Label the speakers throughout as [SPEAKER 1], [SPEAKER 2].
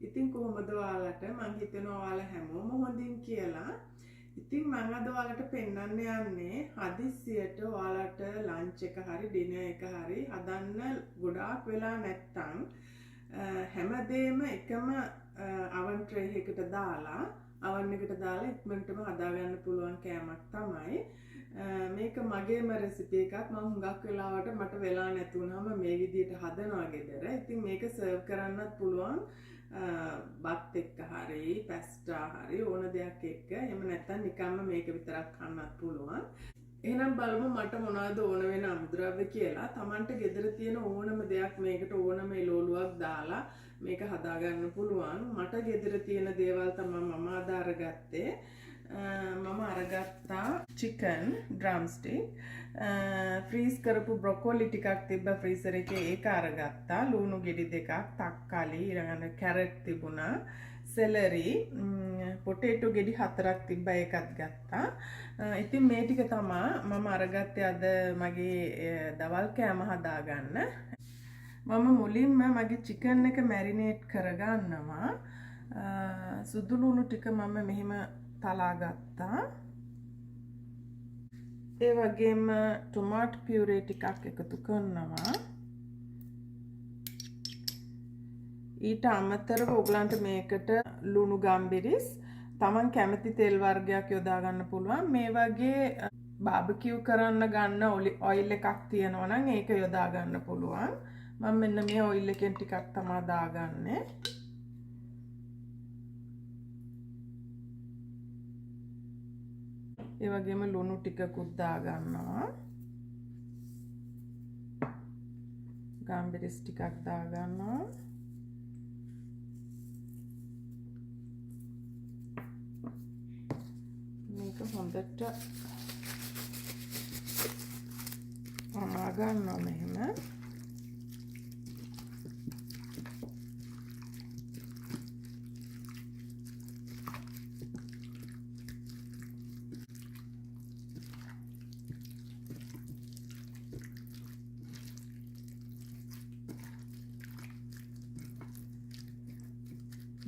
[SPEAKER 1] ඉතින් කොහොමද ඔයාලට මං හිතනවා ඔයාලා හැමෝම හොඳින් කියලා. ඉතින් මම අද ඔයාලට පෙන්වන්න යන්නේ හදිස්සියට ඔයාලට ලන්ච් එක හරි ඩිනර් එක හරි හදන්න ගොඩාක් වෙලා නැත්තම් හැමදේම එකම oven tray එකකට දාලා oven එකට දාලා ඉක්මනටම හදාගන්න පුළුවන් කෑමක් තමයි. මේක මගේම රෙසිපි එකක්. මම හුඟක් වෙලාවට මට වෙලා නැති වුනහම මේ විදිහට හදනවා ගෙදර. ඉතින් මේක සර්ව් කරන්නත් පුළුවන් බත් එක්ක හරි පැස්ටා හරි ඕන දෙයක් එක්ක. එහෙම නැත්නම් නිකම්ම මේක විතරක් කන්නත් පුළුවන්. එහෙනම් බලමු මට මොනවද ඕන වෙන අමුද්‍රව්‍ය කියලා. Tamanට ගෙදර තියෙන ඕනම දෙයක් මේකට ඕනම එළවලුවක් දාලා මේක හදාගන්න පුළුවන්. මට ගෙදර තියෙන දේවල් තමයි මම අදාරගත්තේ. මම අරගත්තා chicken drumstick, freeze කරපු broccoli ටිකක් තිබ්බ freezer එකේ ඒක අරගත්තා, ලුණු ගෙඩි දෙකක්, තක්කාලි, ඊළඟට carrot තිබුණා, celery, potato ගෙඩි 4ක් තිබ්බා ඒකත් ගත්තා. ඉතින් මේ ටික තමයි මම අරගත්තේ අද මගේ දවල් කෑම හදාගන්න. මම මුලින්ම මගේ chicken එක marinate කරගන්නවා. සුදු ලුණු ටික මම මෙහෙම තලා ගත්තා. ඒ වගේම tomato puree ටිකක් එකතු කරනවා. ඊට අමතරව ඔයගලන්ට මේකට ලුණු ගම්බිරිස්, Taman කැමති තෙල් වර්ගයක් යොදා ගන්න පුළුවන්. මේ වගේ බාබකියු කරන්න ගන්න ඔයිල් එකක් තියෙනවා නම් ඒක යොදා ගන්න පුළුවන්. මම මෙන්න මේ ඔයිල් එකෙන් ටිකක් තමයි දාගන්නේ. ඒ වගේම ලුණු ටිකකුත් දා ගන්නවා. ගම්බිරිස් ටිකක් දා ගන්නවා. මේක හොඳට අමා ගන්නවා මෙහෙම.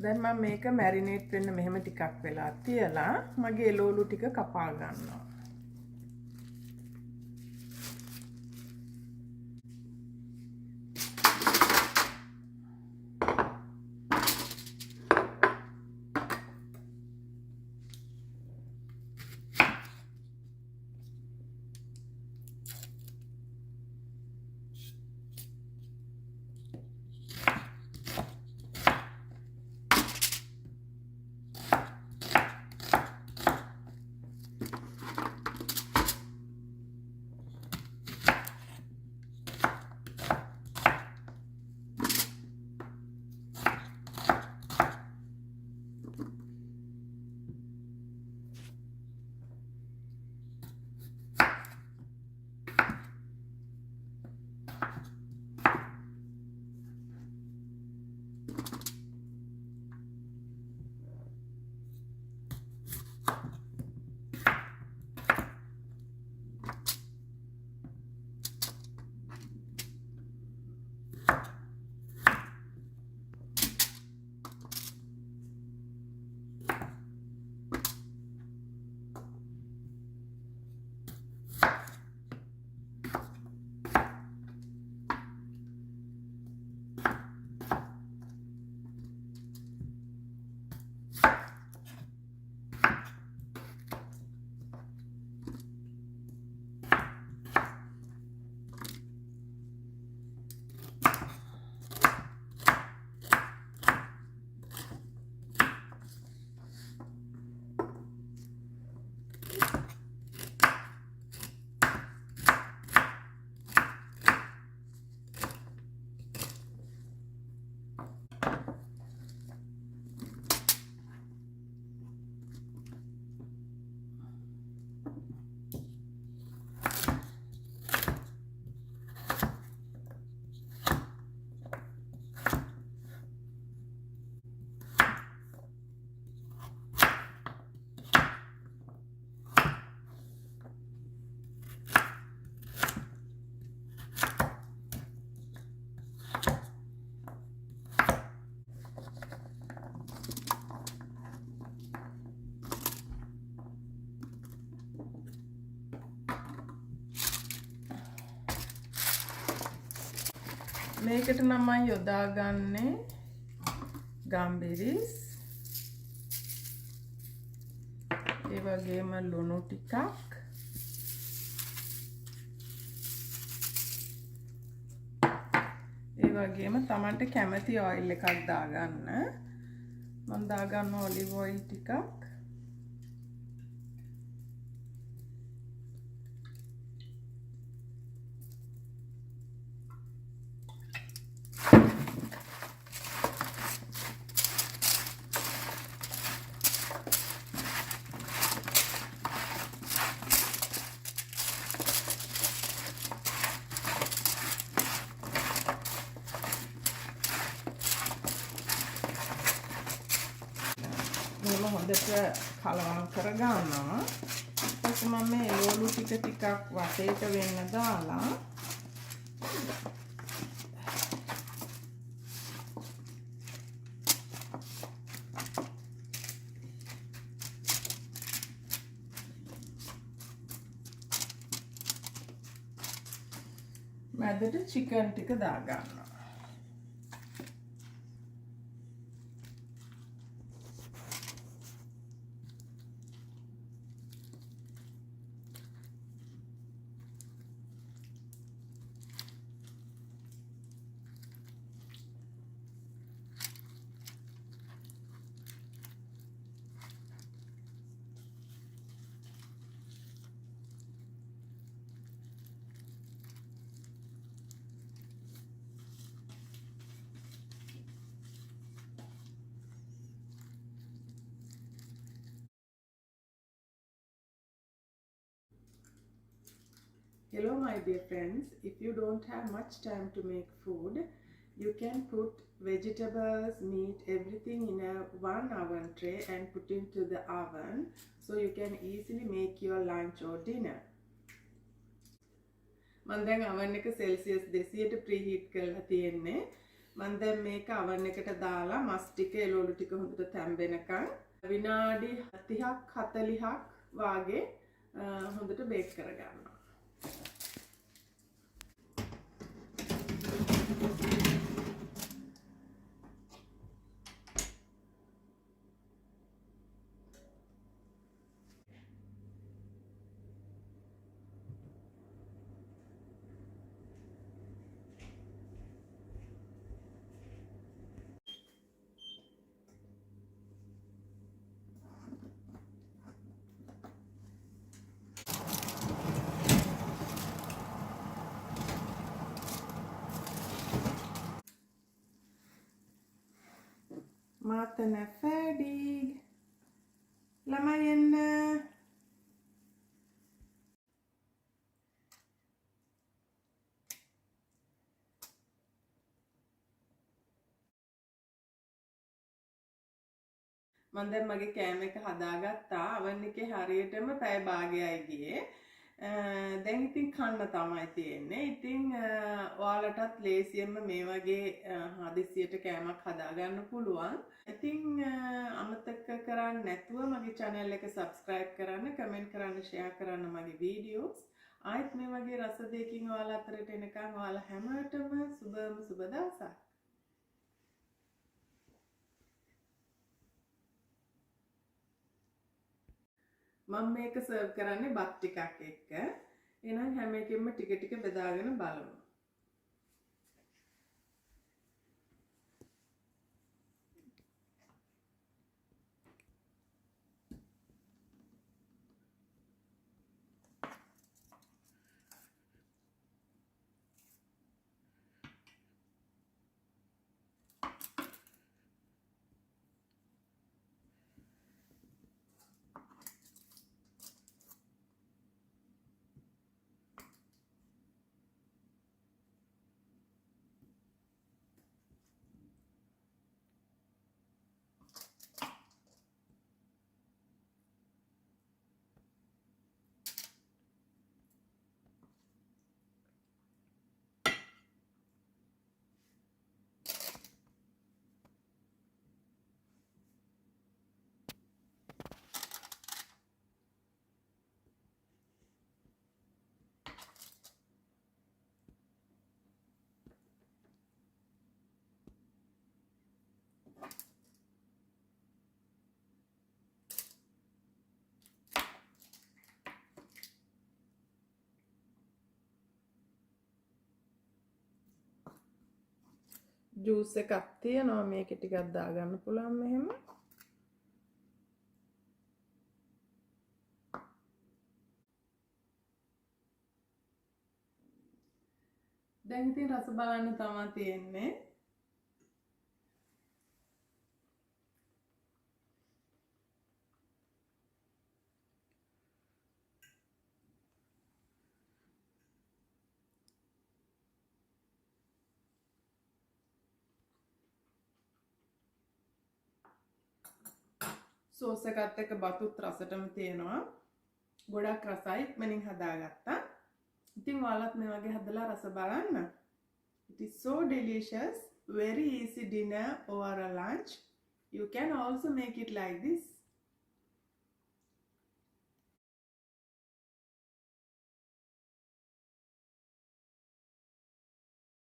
[SPEAKER 1] දැන් මම මේක මැරිනේට් වෙන්න මෙහෙම ටිකක් වෙලා තියලා මගේ එළවලු ටික කපා ගන්නවා. මේකට නම් මම යොදාගන්නේ ගම්බිරිස් ඒ වගේම ලුණු ටිකක් ඒ වගේම තමන්ට කැමති ඔයිල් එකක් දාගන්න මම දාගන්න ඔලිව් ඔයිල් ටිකක් මේක හොඳට කලවම් කරගන්නවා. ඊට මම මේ එළවලු ටිකක් වටේට වෙන්න දාලා මැදට චිකන් ටික දාගන්නවා. Hello my dear friends, if you don't have much time to make food, you can put vegetables, meat, everything in a one oven tray and put into the oven so you can easily make your lunch or dinner. මම දැන් oven එක Celsius 200ට preheat කරලා තියෙන්නේ. මම දැන් මේක oven එකට දාලා මස් ටික එළවලු ටික හොඳට තැම්බෙනකන් විනාඩි 30ක් 40ක් වාගේ හොඳට බේක් කරගන්නවා. Maten är färdig. Lamma igen. මම දැන් මගේ කෑම එක හදාගත්තා. oven එකේ හරියටම පැය භාගයයි ගියේ. දැන් ඉතින් කන්න තමයි තියෙන්නේ. ඉතින් ඔයාලටත් ලේසියෙන්ම මේ වගේ හදිස්සියට කෑමක් හදාගන්න පුළුවන්. ඉතින් අමතක කරන්නේ නැතුව මගේ channel එක subscribe කරන්න, comment කරන්න, share කරන්න මගේ videos. ආයෙත් මේ වගේ රස දෙකකින් ඔයාලා අතරට එනකන් ඔයාලා හැමෝටම සුබ දවසක්. මම මේක සර්ව් කරන්නේ බත් ටිකක් එක්ක. එහෙනම් හැම එකෙම ටික ටික බෙදාගෙන බලමු. ජූස් එකක් තියෙනවා මේක ටිකක් දාගන්න පුළුවන් මෙහෙම. දැන් ඉතින් රස බලන්න තමයි තියෙන්නේ. සෝස් එකත් එක්ක බතුත් රසටම තියෙනවා. ගොඩක් රසයි ඉක්මනින් හදාගත්තා. ඉතින් ඔයාලත් මේ වගේ හදලා රස බලන්න. It is so delicious, very easy dinner or a lunch. You can also make it like this.